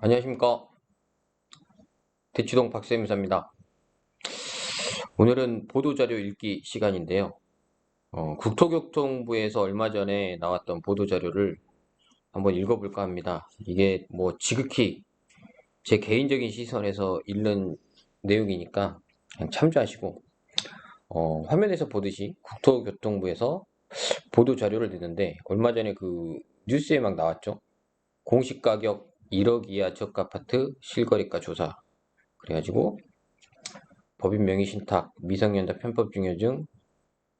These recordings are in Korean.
안녕하십니까. 대치동 박세무사입니다. 오늘은 보도자료 읽기 시간인데요. 국토교통부에서 얼마 전에 나왔던 보도자료를 한번 읽어볼까 합니다. 이게 뭐 지극히 제 개인적인 시선에서 읽는 내용이니까 그냥 참조하시고, 화면에서 보듯이 국토교통부에서 보도자료를 냈는데 얼마 전에 그 뉴스에 막 나왔죠. 공시가격 1억 이하 저가 아파트 실거래가 조사. 그래가지고 법인 명의 신탁, 미성년자 편법 증여 등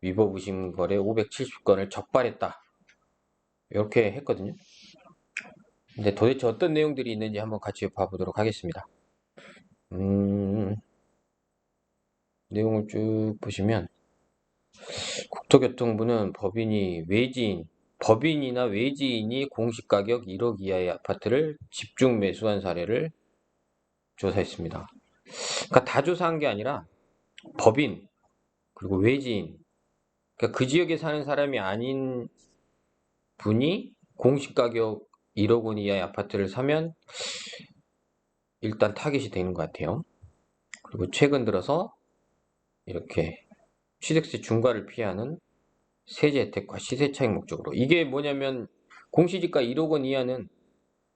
위법 의심 거래 570건을 적발했다. 이렇게 했거든요. 근데 도대체 어떤 내용들이 있는지 한번 같이 봐보도록 하겠습니다. 내용을 쭉 보시면 국토교통부는 법인이나 외지인이 공시가격 1억 이하의 아파트를 집중 매수한 사례를 조사했습니다. 그러니까 다 조사한 게 아니라 법인 그리고 외지인, 그러니까 그 지역에 사는 사람이 아닌 분이 공시가격 1억 원 이하의 아파트를 사면 일단 타깃이 되는 것 같아요. 그리고 최근 들어서 이렇게 취득세 중과를 피하는 세제 혜택과 시세 차익 목적으로, 이게 뭐냐면 공시지가 1억 원 이하는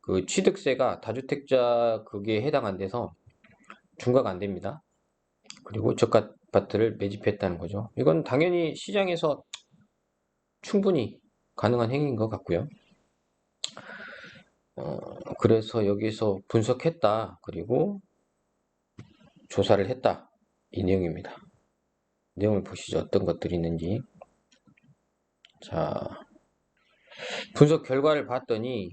그 취득세가 다주택자 그게 해당 안 돼서 중과가 안 됩니다. 그리고 저가 아파트를 매집했다는 거죠. 이건 당연히 시장에서 충분히 가능한 행위인 것 같고요. 그래서 여기서 분석했다. 그리고 조사를 했다. 이 내용입니다. 내용을 보시죠. 어떤 것들이 있는지. 자, 분석 결과를 봤더니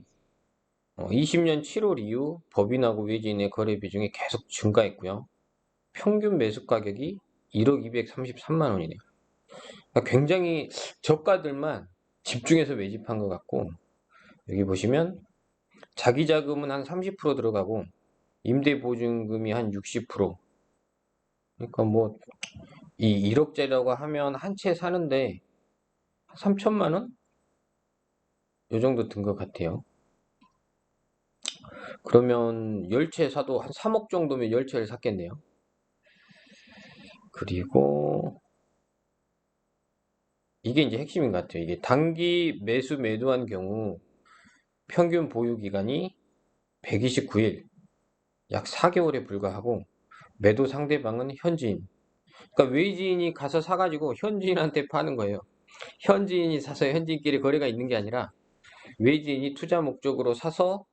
20년 7월 이후 법인하고 외지인의 거래 비중이 계속 증가했고요. 평균 매수 가격이 1억 233만 원이네요. 그러니까 굉장히 저가들만 집중해서 매집한 것 같고, 여기 보시면 자기 자금은 한 30% 들어가고 임대 보증금이 한 60%. 그러니까 뭐 이 1억짜리라고 하면 한 채 사는데 3천만 원? 이 정도 든 것 같아요. 그러면 10채 사도 한 3억 정도면 10채를 샀겠네요. 그리고 이게 이제 핵심인 것 같아요. 이게 단기 매도한 경우 평균 보유 기간이 129일, 약 4개월에 불과하고, 매도 상대방은 현지인. 그러니까 외지인이 가서 사가지고 현지인한테 파는 거예요. 현지인이 사서 현지인끼리 거래가 있는 게 아니라 외지인이 투자 목적으로 사서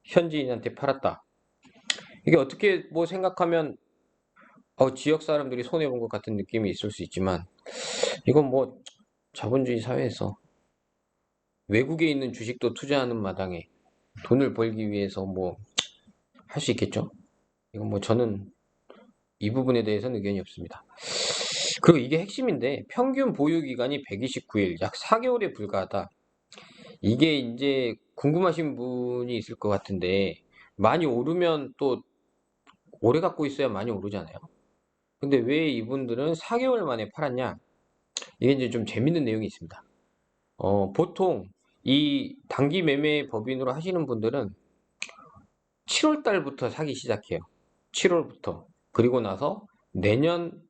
현지인한테 팔았다. 이게 어떻게 뭐 생각하면 지역 사람들이 손해본 것 같은 느낌이 있을 수 있지만, 이건 뭐 자본주의 사회에서 외국에 있는 주식도 투자하는 마당에 돈을 벌기 위해서 뭐 할 수 있겠죠? 이건 뭐 저는 이 부분에 대해서는 의견이 없습니다. 그리고 이게 핵심인데, 평균 보유 기간이 129일, 약 4개월에 불과하다. 이게 이제 궁금하신 분이 있을 것 같은데, 많이 오르면 또 오래 갖고 있어야 많이 오르잖아요. 근데 왜 이분들은 4개월 만에 팔았냐? 이게 이제 좀 재밌는 내용이 있습니다. 보통 이 단기 매매 법인으로 하시는 분들은 7월 달부터 사기 시작해요. 7월부터. 그리고 나서 내년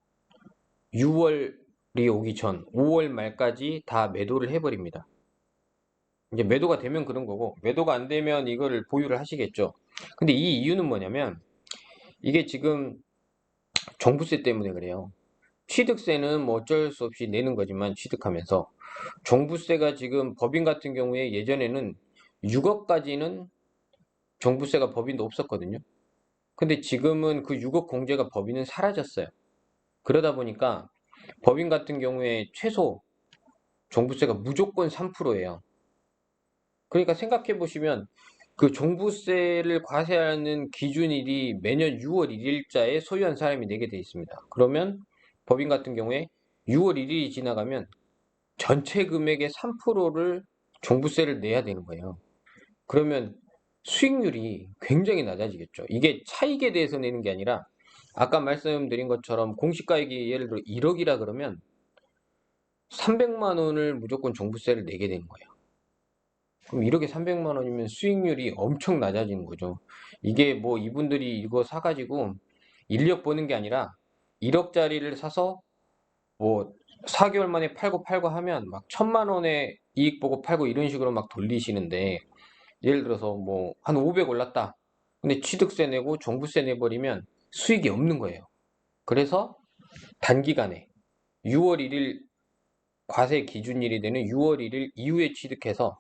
6월이 오기 전 5월 말까지 다 매도를 해버립니다. 이제 매도가 되면 그런 거고, 매도가 안 되면 이거를 보유를 하시겠죠. 근데 이 이유는 뭐냐면, 이게 지금 종부세 때문에 그래요. 취득세는 뭐 어쩔 수 없이 내는 거지만, 취득하면서 종부세가 지금 법인 같은 경우에 예전에는 6억까지는 종부세가 법인도 없었거든요. 근데 지금은 그 6억 공제가 법인은 사라졌어요. 그러다 보니까 법인 같은 경우에 최소 종부세가 무조건 3%예요. 그러니까 생각해 보시면 그 종부세를 과세하는 기준일이 매년 6월 1일자에 소유한 사람이 내게 돼 있습니다. 그러면 법인 같은 경우에 6월 1일이 지나가면 전체 금액의 3%를 종부세를 내야 되는 거예요. 그러면 수익률이 굉장히 낮아지겠죠. 이게 차익에 대해서 내는 게 아니라, 아까 말씀드린 것처럼 공시가액이 예를 들어 1억이라 그러면 300만 원을 무조건 종부세를 내게 되는 거예요. 그럼 1억에 300만 원이면 수익률이 엄청 낮아지는 거죠. 이게 뭐 이분들이 이거 사가지고 인력 버는 게 아니라 1억짜리를 사서 뭐 4개월 만에 팔고 하면 막 1000만 원의 이익 보고 팔고 이런 식으로 막 돌리시는데, 예를 들어서 뭐 한 500 올랐다. 근데 취득세 내고 종부세 내버리면 수익이 없는 거예요. 그래서 단기간에 6월 1일 과세 기준일이 되는 6월 1일 이후에 취득해서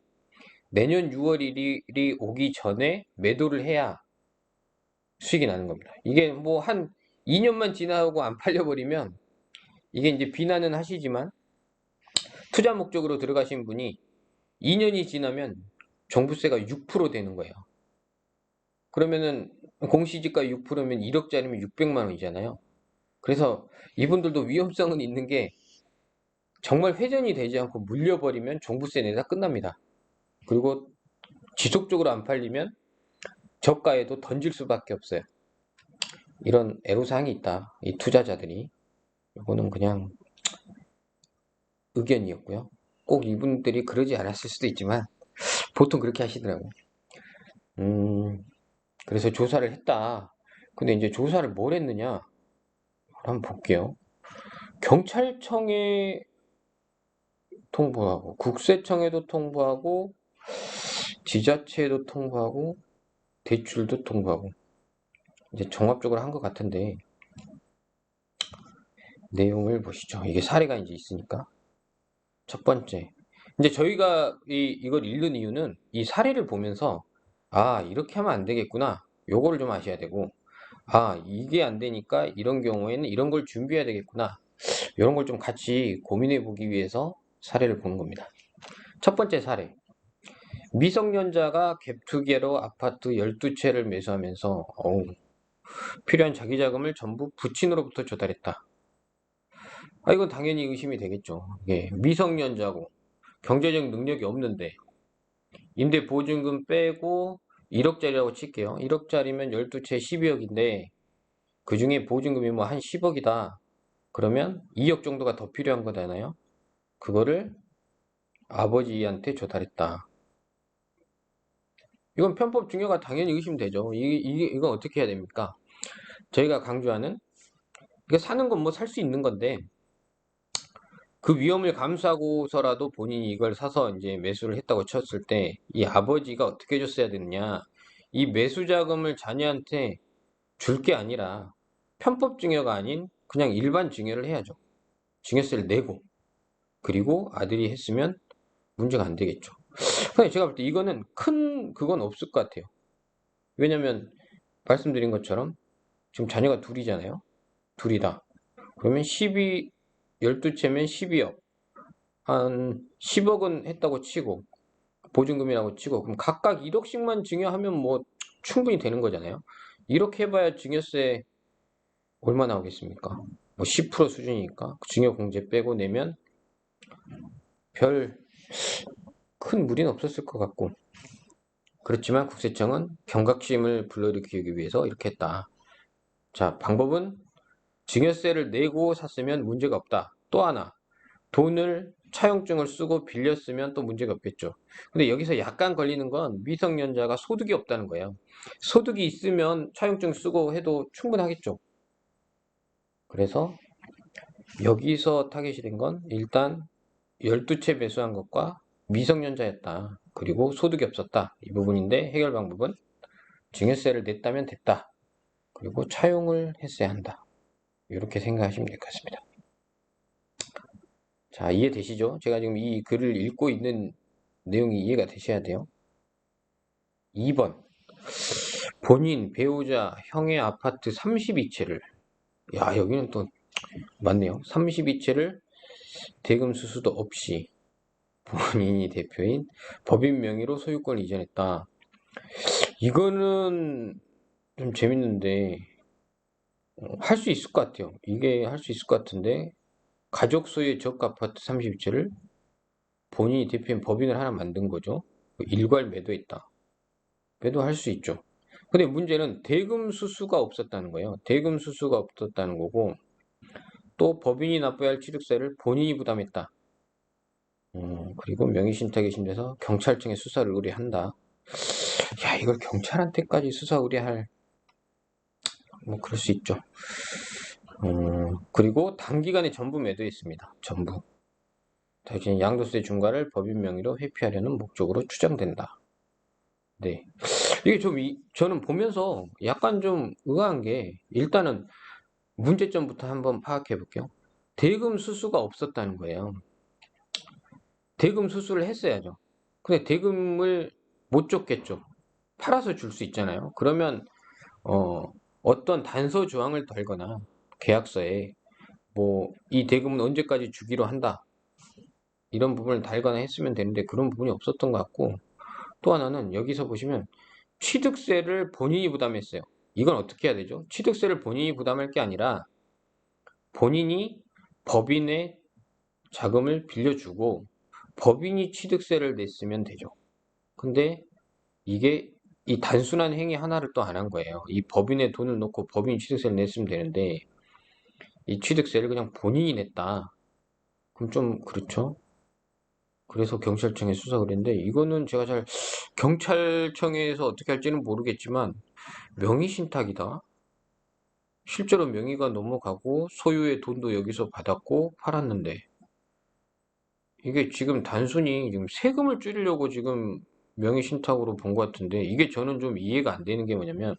내년 6월 1일이 오기 전에 매도를 해야 수익이 나는 겁니다. 이게 뭐 한 2년만 지나고 안 팔려버리면, 이게 이제 비난은 하시지만 투자 목적으로 들어가신 분이 2년이 지나면 종부세가 6% 되는 거예요. 그러면은 공시지가 6%면 1억짜리면 600만 원이잖아요. 그래서 이분들도 위험성은 있는 게, 정말 회전이 되지 않고 물려버리면 종부세 내다 끝납니다. 그리고 지속적으로 안 팔리면 저가에도 던질 수밖에 없어요. 이런 애로사항이 있다, 이 투자자들이. 이거는 그냥 의견이었고요. 꼭 이분들이 그러지 않았을 수도 있지만 보통 그렇게 하시더라고요. 그래서 조사를 했다. 근데 이제 조사를 뭘 했느냐? 한번 볼게요. 경찰청에 통보하고, 국세청에도 통보하고, 지자체에도 통보하고, 대출도 통보하고, 이제 종합적으로 한 것 같은데, 내용을 보시죠. 이게 사례가 이제 있으니까. 첫 번째, 이제 저희가 이걸 읽는 이유는 이 사례를 보면서, 아, 이렇게 하면 안 되겠구나, 요거를 좀 아셔야 되고, 아, 이게 안 되니까 이런 경우에는 이런 걸 준비해야 되겠구나, 이런 걸 좀 같이 고민해 보기 위해서 사례를 보는 겁니다. 첫 번째 사례, 미성년자가 갭투기로 아파트 12채를 매수하면서 필요한 자기 자금을 전부 부친으로부터 조달했다. 아, 이건 당연히 의심이 되겠죠. 예, 미성년자고 경제적 능력이 없는데 임대 보증금 빼고 1억짜리라고 칠게요. 1억짜리면 12채 12억인데 그 중에 보증금이 뭐 한 10억이다. 그러면 2억 정도가 더 필요한 거잖아요. 그거를 아버지한테 조달했다. 이건 편법 증여가 당연히 의심되죠. 이건 어떻게 해야 됩니까? 저희가 강조하는, 이게 사는 건 뭐 살 수 있는 건데 그 위험을 감수하고서라도 본인이 이걸 사서 이제 매수를 했다고 쳤을 때 이 아버지가 어떻게 해줬어야 되느냐? 이 매수 자금을 자녀한테 줄 게 아니라 편법 증여가 아닌 그냥 일반 증여를 해야죠. 증여세를 내고, 그리고 아들이 했으면 문제가 안 되겠죠. 근데 제가 볼 때 이거는 큰 그건 없을 것 같아요. 왜냐면 말씀드린 것처럼 지금 자녀가 둘이잖아요. 둘이다. 그러면 12채면 12억. 한 10억은 했다고 치고, 보증금이라고 치고, 그럼 각각 1억씩만 증여하면 뭐 충분히 되는 거잖아요. 이렇게 해봐야 증여세 얼마 나오겠습니까? 뭐 10% 수준이니까 증여공제 빼고 내면 별 큰 무리는 없었을 것 같고, 그렇지만 국세청은 경각심을 불러일으키기 위해서 이렇게 했다. 자, 방법은 증여세를 내고 샀으면 문제가 없다. 또 하나, 돈을 차용증을 쓰고 빌렸으면 또 문제가 없겠죠. 근데 여기서 약간 걸리는 건 미성년자가 소득이 없다는 거예요. 소득이 있으면 차용증 쓰고 해도 충분하겠죠. 그래서 여기서 타겟이 된 건 일단 12채 매수한 것과 미성년자였다. 그리고 소득이 없었다. 이 부분인데 해결 방법은 증여세를 냈다면 됐다. 그리고 차용을 했어야 한다. 이렇게 생각하시면 될 것 같습니다. 자, 이해되시죠? 제가 지금 이 글을 읽고 있는 내용이 이해가 되셔야 돼요. 2번, 본인, 배우자, 형의 아파트 32채를, 야, 여기는 또 맞네요. 32채를 대금 수수도 없이 본인이 대표인 법인 명의로 소유권을 이전했다. 이거는 좀 재밌는데 할 수 있을 것 같아요. 이게 할 수 있을 것 같은데, 가족 소유의 저가 아파트 32채를 본인이 대표인 법인을 하나 만든 거죠. 일괄 매도했다. 매도할 수 있죠. 근데 문제는 대금 수수가 없었다는 거예요. 대금 수수가 없었다는 거고, 또 법인이 납부해야 할 취득세를 본인이 부담했다. 그리고 명의신탁에 심돼서 경찰청에 수사를 의뢰한다. 야, 이걸 경찰한테까지 수사 의뢰할, 뭐, 그럴 수 있죠. 그리고 단기간에 전부 매도했습니다. 전부. 당신 양도세 중과를 법인 명의로 회피하려는 목적으로 추정된다. 네. 이게 좀, 저는 보면서 약간 좀 의아한 게, 일단은 문제점부터 한번 파악해 볼게요. 대금 수수가 없었다는 거예요. 대금 수수를 했어야죠. 근데 대금을 못 줬겠죠. 팔아서 줄 수 있잖아요. 그러면 어떤 단서 조항을 달거나 계약서에 뭐 이 대금은 언제까지 주기로 한다 이런 부분을 달거나 했으면 되는데 그런 부분이 없었던 것 같고, 또 하나는 여기서 보시면 취득세를 본인이 부담했어요. 이건 어떻게 해야 되죠? 취득세를 본인이 부담할 게 아니라 본인이 법인의 자금을 빌려주고 법인이 취득세를 냈으면 되죠. 근데 이게 이 단순한 행위 하나를 또 안 한 거예요. 이 법인의 돈을 넣고 법인이 취득세를 냈으면 되는데 이 취득세를 그냥 본인이 냈다. 그럼 좀 그렇죠? 그래서 경찰청에 수사를 했는데 이거는 제가 잘 경찰청에서 어떻게 할지는 모르겠지만 명의신탁이다. 실제로 명의가 넘어가고 소유의 돈도 여기서 받았고 팔았는데 이게 지금 단순히 지금 세금을 줄이려고 지금 명의신탁으로 본 것 같은데 이게 저는 좀 이해가 안 되는 게 뭐냐면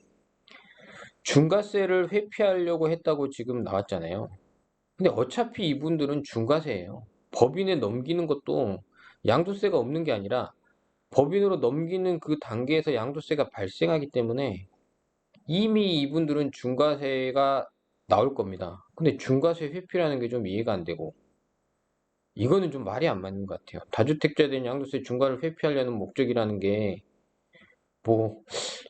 중과세를 회피하려고 했다고 지금 나왔잖아요. 근데 어차피 이분들은 중과세예요. 법인에 넘기는 것도 양도세가 없는 게 아니라 법인으로 넘기는 그 단계에서 양도세가 발생하기 때문에 이미 이분들은 중과세가 나올 겁니다. 근데 중과세 회피라는 게 좀 이해가 안 되고 이거는 좀 말이 안 맞는 것 같아요. 다주택자에 대한 양도세 중과를 회피하려는 목적이라는 게 뭐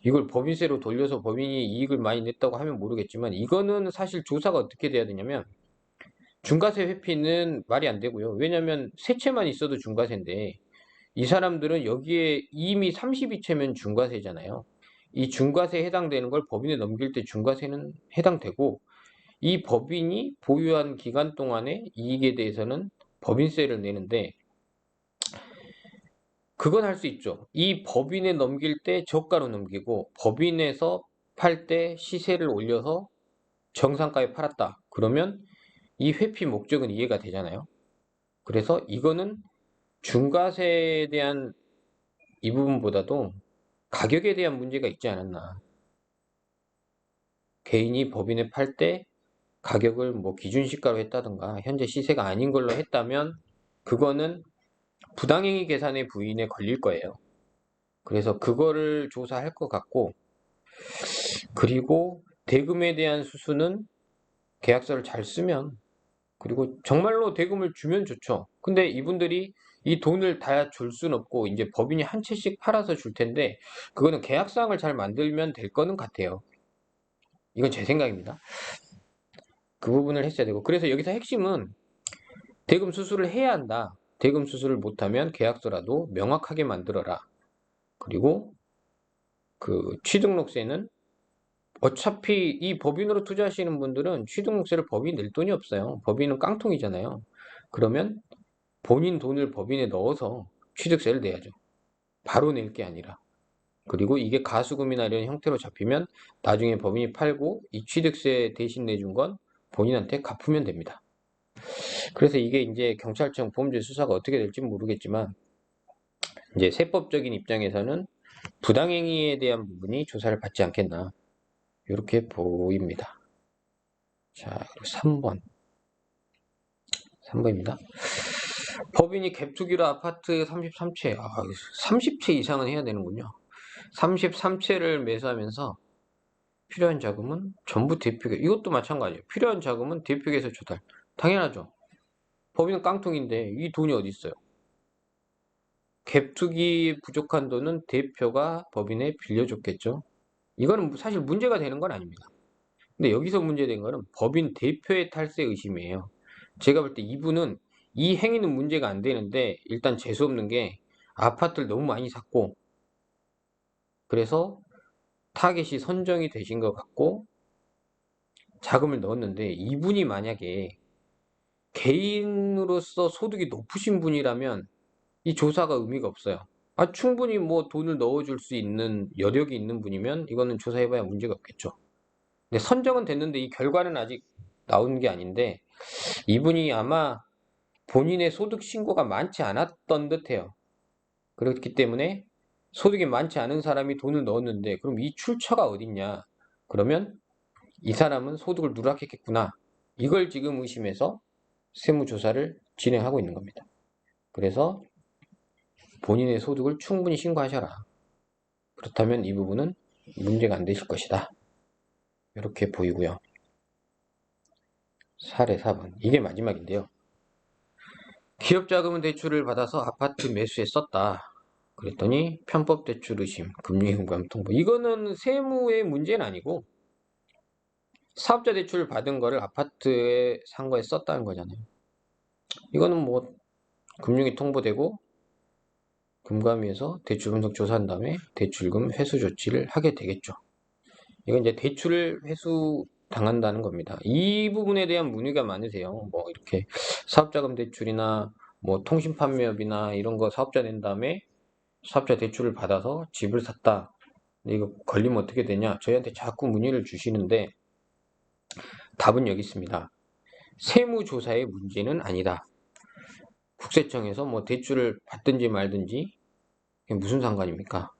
이걸 법인세로 돌려서 법인이 이익을 많이 냈다고 하면 모르겠지만 이거는 사실 조사가 어떻게 돼야 되냐면 중과세 회피는 말이 안 되고요. 왜냐하면 세채만 있어도 중과세인데 이 사람들은 여기에 이미 32채면 중과세잖아요. 이 중과세에 해당되는 걸 법인에 넘길 때 중과세는 해당되고 이 법인이 보유한 기간 동안의 이익에 대해서는 법인세를 내는데 그건 할 수 있죠. 이 법인에 넘길 때 저가로 넘기고 법인에서 팔 때 시세를 올려서 정상가에 팔았다. 그러면 이 회피 목적은 이해가 되잖아요. 그래서 이거는 중과세에 대한 이 부분보다도 가격에 대한 문제가 있지 않았나. 개인이 법인에 팔 때 가격을 뭐 기준시가로 했다든가 현재 시세가 아닌 걸로 했다면 그거는 부당행위 계산의 부인에 걸릴 거예요. 그래서 그거를 조사할 것 같고, 그리고 대금에 대한 수수는 계약서를 잘 쓰면, 그리고 정말로 대금을 주면 좋죠. 근데 이분들이 이 돈을 다 줄 순 없고 이제 법인이 한 채씩 팔아서 줄 텐데 그거는 계약사항을 잘 만들면 될 거는 같아요. 이건 제 생각입니다. 그 부분을 했어야 되고, 그래서 여기서 핵심은 대금 수수를 해야 한다. 대금 수수를 못하면 계약서라도 명확하게 만들어라. 그리고 그 취등록세는 어차피 이 법인으로 투자하시는 분들은 취등록세를 법인이 낼 돈이 없어요. 법인은 깡통이잖아요. 그러면 본인 돈을 법인에 넣어서 취득세를 내야죠. 바로 낼 게 아니라. 그리고 이게 가수금이나 이런 형태로 잡히면 나중에 법인이 팔고 이 취득세 대신 내준 건 본인한테 갚으면 됩니다. 그래서 이게 이제 경찰청 범죄 수사가 어떻게 될지 모르겠지만 이제 세법적인 입장에서는 부당행위에 대한 부분이 조사를 받지 않겠나 이렇게 보입니다. 자, 그리고 3번입니다. 법인이 갭투기로 아파트 33채, 30채 이상은 해야 되는군요. 33채를 매수하면서 필요한 자금은 전부 대표계, 이것도 마찬가지예요. 필요한 자금은 대표계에서 조달. 당연하죠. 법인은 깡통인데 이 돈이 어디 있어요? 갭투기 부족한 돈은 대표가 법인에 빌려줬겠죠. 이거는 사실 문제가 되는 건 아닙니다. 근데 여기서 문제된 거는 법인 대표의 탈세 의심이에요. 제가 볼 때 이분은 이 행위는 문제가 안 되는데 일단 재수없는 게 아파트를 너무 많이 샀고 그래서 타겟이 선정이 되신 것 같고 자금을 넣었는데 이분이 만약에 개인으로서 소득이 높으신 분이라면 이 조사가 의미가 없어요. 충분히 뭐 돈을 넣어줄 수 있는 여력이 있는 분이면 이거는 조사해봐야 문제가 없겠죠. 근데 선정은 됐는데 이 결과는 아직 나온 게 아닌데 이분이 아마 본인의 소득 신고가 많지 않았던 듯해요. 그렇기 때문에 소득이 많지 않은 사람이 돈을 넣었는데 그럼 이 출처가 어딨냐? 그러면 이 사람은 소득을 누락했겠구나. 이걸 지금 의심해서 세무조사를 진행하고 있는 겁니다. 그래서 본인의 소득을 충분히 신고하셔라. 그렇다면 이 부분은 문제가 안 되실 것이다. 이렇게 보이고요. 사례 4번. 이게 마지막인데요. 기업자금은 대출을 받아서 아파트 매수에 썼다. 그랬더니 편법 대출 의심, 금융위험감 통보. 이거는 세무의 문제는 아니고 사업자 대출 받은 거를 아파트에 산 거에 썼다는 거잖아요. 이거는 뭐 금융이 통보되고 금감위에서 대출 분석 조사한 다음에 대출금 회수 조치를 하게 되겠죠. 이건 이제 대출을 회수 당한다는 겁니다. 이 부분에 대한 문의가 많으세요. 뭐 이렇게 사업자금 대출이나 뭐 통신판매업이나 이런 거 사업자 낸 다음에 사업자 대출을 받아서 집을 샀다. 근데 이거 걸리면 어떻게 되냐? 저희한테 자꾸 문의를 주시는데 답은 여기 있습니다. 세무조사의 문제는 아니다. 국세청에서 뭐 대출을 받든지 말든지 무슨 상관입니까?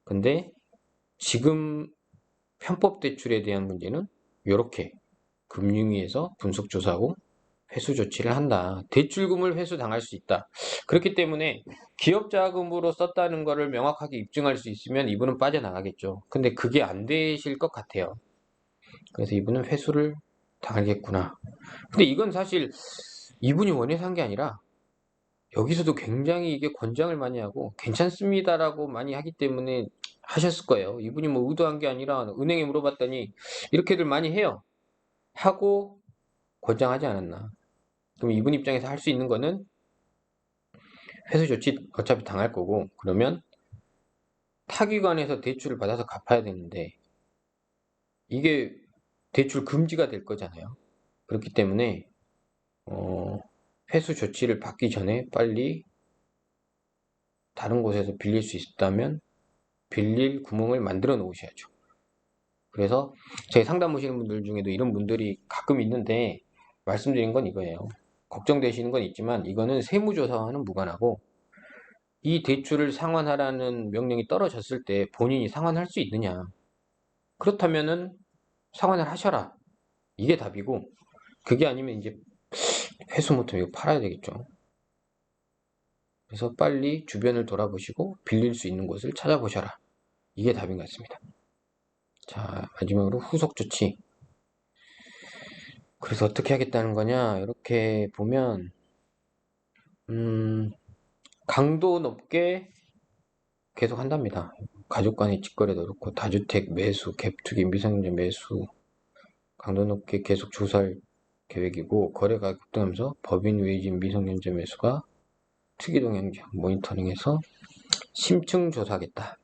근데 지금 편법 대출에 대한 문제는 이렇게 금융위에서 분석 조사하고 회수 조치를 한다. 대출금을 회수당할 수 있다. 그렇기 때문에 기업 자금으로 썼다는 것을 명확하게 입증할 수 있으면 이분은 빠져나가겠죠. 근데 그게 안 되실 것 같아요. 그래서 이분은 회수를 당하겠구나. 근데 이건 사실 이분이 원해서 한 게 아니라 여기서도 굉장히 이게 권장을 많이 하고 괜찮습니다라고 많이 하기 때문에 하셨을 거예요. 이분이 뭐 의도한 게 아니라 은행에 물어봤더니 이렇게들 많이 해요. 하고 권장하지 않았나. 그럼 이분 입장에서 할 수 있는 거는 회수 조치 어차피 당할 거고 그러면 타기관에서 대출을 받아서 갚아야 되는데 이게 대출 금지가 될 거잖아요. 그렇기 때문에 회수 조치를 받기 전에 빨리 다른 곳에서 빌릴 수 있다면 빌릴 구멍을 만들어 놓으셔야죠. 그래서 저희 상담 오시는 분들 중에도 이런 분들이 가끔 있는데 말씀드린 건 이거예요. 걱정되시는 건 있지만 이거는 세무조사와는 무관하고 이 대출을 상환하라는 명령이 떨어졌을 때 본인이 상환할 수 있느냐. 그렇다면은 상환을 하셔라. 이게 답이고 그게 아니면 이제 회수 못하면 이거 팔아야 되겠죠. 그래서 빨리 주변을 돌아보시고 빌릴 수 있는 곳을 찾아보셔라. 이게 답인 것 같습니다. 자, 마지막으로 후속 조치. 그래서 어떻게 하겠다는 거냐? 이렇게 보면 강도 높게 계속 한답니다. 가족 간의 직거래도 그렇고 다주택 매수, 갭투기, 미성년자 매수 강도 높게 계속 조사할 계획이고 거래가 급등하면서 법인 외진 미성년자 매수가 특이 동향 모니터링해서 심층 조사하겠다.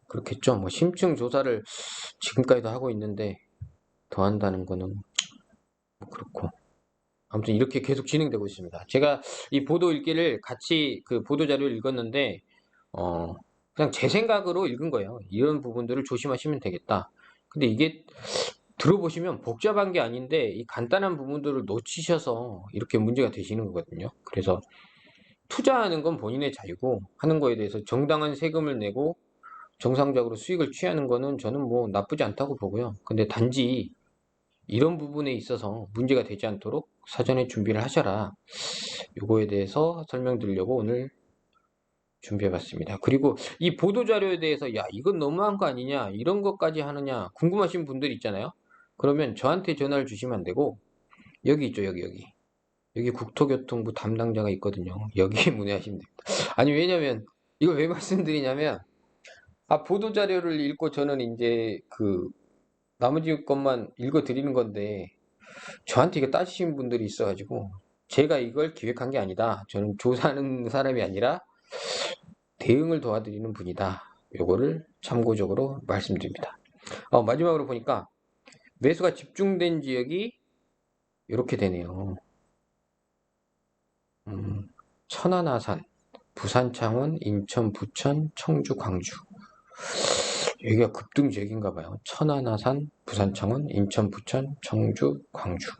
그렇겠죠. 뭐 심층 조사를 지금까지도 하고 있는데 더 한다는 거는 뭐 그렇고 아무튼 이렇게 계속 진행되고 있습니다. 제가 이 보도 읽기를 같이 그 보도 자료를 읽었는데 그냥 제 생각으로 읽은 거예요. 이런 부분들을 조심하시면 되겠다. 근데 이게 들어보시면 복잡한 게 아닌데 이 간단한 부분들을 놓치셔서 이렇게 문제가 되시는 거거든요. 그래서 투자하는 건 본인의 자유고 하는 거에 대해서 정당한 세금을 내고 정상적으로 수익을 취하는 거는 저는 뭐 나쁘지 않다고 보고요. 근데 단지 이런 부분에 있어서 문제가 되지 않도록 사전에 준비를 하셔라. 요거에 대해서 설명드리려고 오늘 준비해봤습니다. 그리고 이 보도자료에 대해서 야 이건 너무한 거 아니냐 이런 것까지 하느냐 궁금하신 분들 있잖아요. 그러면 저한테 전화를 주시면 안 되고 여기 있죠 여기 국토교통부 담당자가 있거든요. 여기에 문의하시면 됩니다. 아니 왜냐면 이걸 왜 말씀드리냐면 보도자료를 읽고 저는 이제 그 나머지 것만 읽어 드리는 건데 저한테 이거 따지신 분들이 있어가지고 제가 이걸 기획한 게 아니다. 저는 조사하는 사람이 아니라 대응을 도와드리는 분이다. 요거를 참고적으로 말씀드립니다. 마지막으로 보니까 매수가 집중된 지역이 이렇게 되네요. 천안, 아산, 부산, 창원, 인천, 부천, 청주, 광주. 여기가 급등지역인가 봐요. 천안, 아산, 부산, 창원, 인천, 부천, 청주, 광주.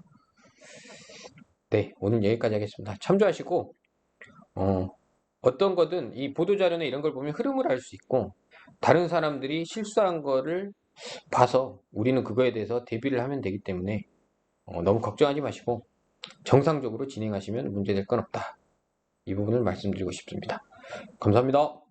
네, 오늘 여기까지 하겠습니다. 참조하시고 어떤 거든 이 보도자료나 이런 걸 보면 흐름을 알 수 있고 다른 사람들이 실수한 거를 봐서 우리는 그거에 대해서 대비를 하면 되기 때문에 너무 걱정하지 마시고 정상적으로 진행하시면 문제될 건 없다. 이 부분을 말씀드리고 싶습니다. 감사합니다.